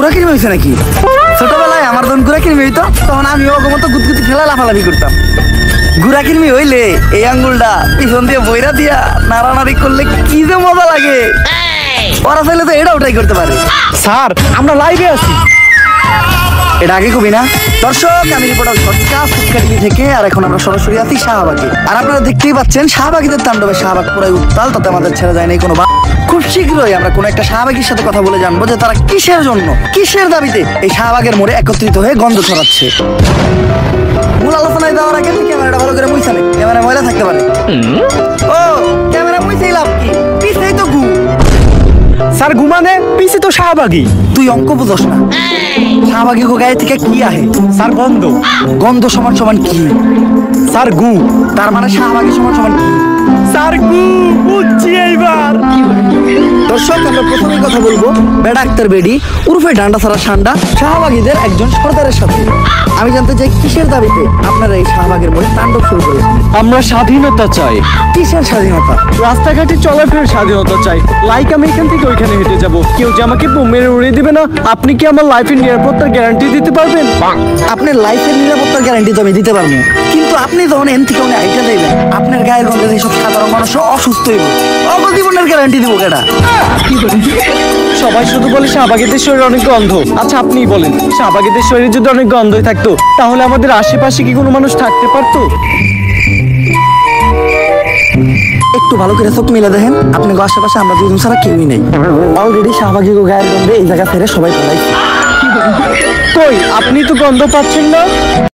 গুড়া কিরমি হয়েছে নাকি? ছোটবেলায় আমার যখন গুড়া কিরমি হইতো তখন আমি ওরকম মতো গুদগুদি খেলা লাফালাফি করতাম। গুড়া কিরমি হইলে এই আঙ্গুলটা পিছন দিয়ে বইরা দিয়া নাড়ানাড়ি করলে কি যে মজা লাগে। ওরা চাইলে তো এটা ওটাই করতে পারে। স্যার আমরা লাইভে আছি। এটা আগে কবি না? দর্শক, আমি রিপোর্টার ঝটকা ফুটকা টিভি থেকে, আর এখন আমরা সরাসরি আছি শাহবাগে। আর আপনারা দেখতেই পাচ্ছেন শাহবাগীদের তাণ্ডবে শাহবাগ পুরাই উত্তাল, তাতে আমাদের ছেড়ে যায় নাই কোনো। খুব শীঘ্রই আমরা কোনো একটা শাহবাগীর সাথে কথা বলে জানবো যে তারা কিসের জন্য, কিসের দাবিতে এই শাহবাগের মোড়ে একত্রিত হয়ে গন্ধ ছড়াচ্ছে। মূল আলোচনায় যাওয়ার আগে ক্যামেরাটা ভালো করে মুইছা নেই, ক্যামেরা ময়লা থাকতে পারে। ও ক্যামেরা মুইছেই লাভ কি? পিছেই তো গু। স্যার ঘুমানে পিছে তো শাহবাগী। তুই অঙ্ক বুঝোস না। শাহবাগী গো গায়ে থেকে কি আহে? স্যার গন্ধ। গন্ধ সমান সমান কি? স্যার গু। তার মানে শাহবাগী সমান সমান কি? স্যার গু। বুঝছি এইবার। দর্শক, আমরা প্রথমেই কথা বলবো বেডা আক্তার বেডি উর্ফে ডান্ডা ছাড়া সান্ডা শাহবাগীদের একজন সর্দারের সাথে। আমি জানতে চাই কিসের দাবিতে আপনারা এই শাহবাগের মোড়ে তাণ্ডব শুরু করেছেন? আমরা স্বাধীনতা চাই। কিসের স্বাধীনতা? রাস্তাঘাটে চলাফেরার স্বাধীনতা চাই। লাইক আমি এখান থেকে ওইখানে হেঁটে যাব, কেউ যে আমাকে মেরে উড়িয়ে দিবে না। আপনি কি আমার লাইফের নিরাপত্তার গ্যারান্টি দিতে পারবেন? আপনার লাইফের নিরাপত্তার গ্যারান্টি তো আমি দিতে পারবো, কিন্তু আপনি যখন এন থেকে হাইটা দেবেন আপনার গায়ের গন্ধে এইসব সাধারণ মানুষ অসুস্থ হইব। অবজীবনের গ্যারান্টি দিব কেডা? সবাই শুধু বলে শাহবাগীদের শরীরে অনেক গন্ধ। আচ্ছা আপনিই বলেন, শাহবাগীদের শরীরে যদি অনেক গন্ধই থাকতো তাহলে আমাদের আশেপাশে কি কোনো মানুষ থাকতে পারতো? একটু ভালো করে চোখ মিলে দেখেন, আপনাকে আশেপাশে আমরা দুজন ছাড়া কেউই নেই। অলরেডি শাহবাগী গায়ের গন্ধে এই জায়গা ফেরে সবাই পালাই। কই আপনি তো গন্ধ পাচ্ছেন না?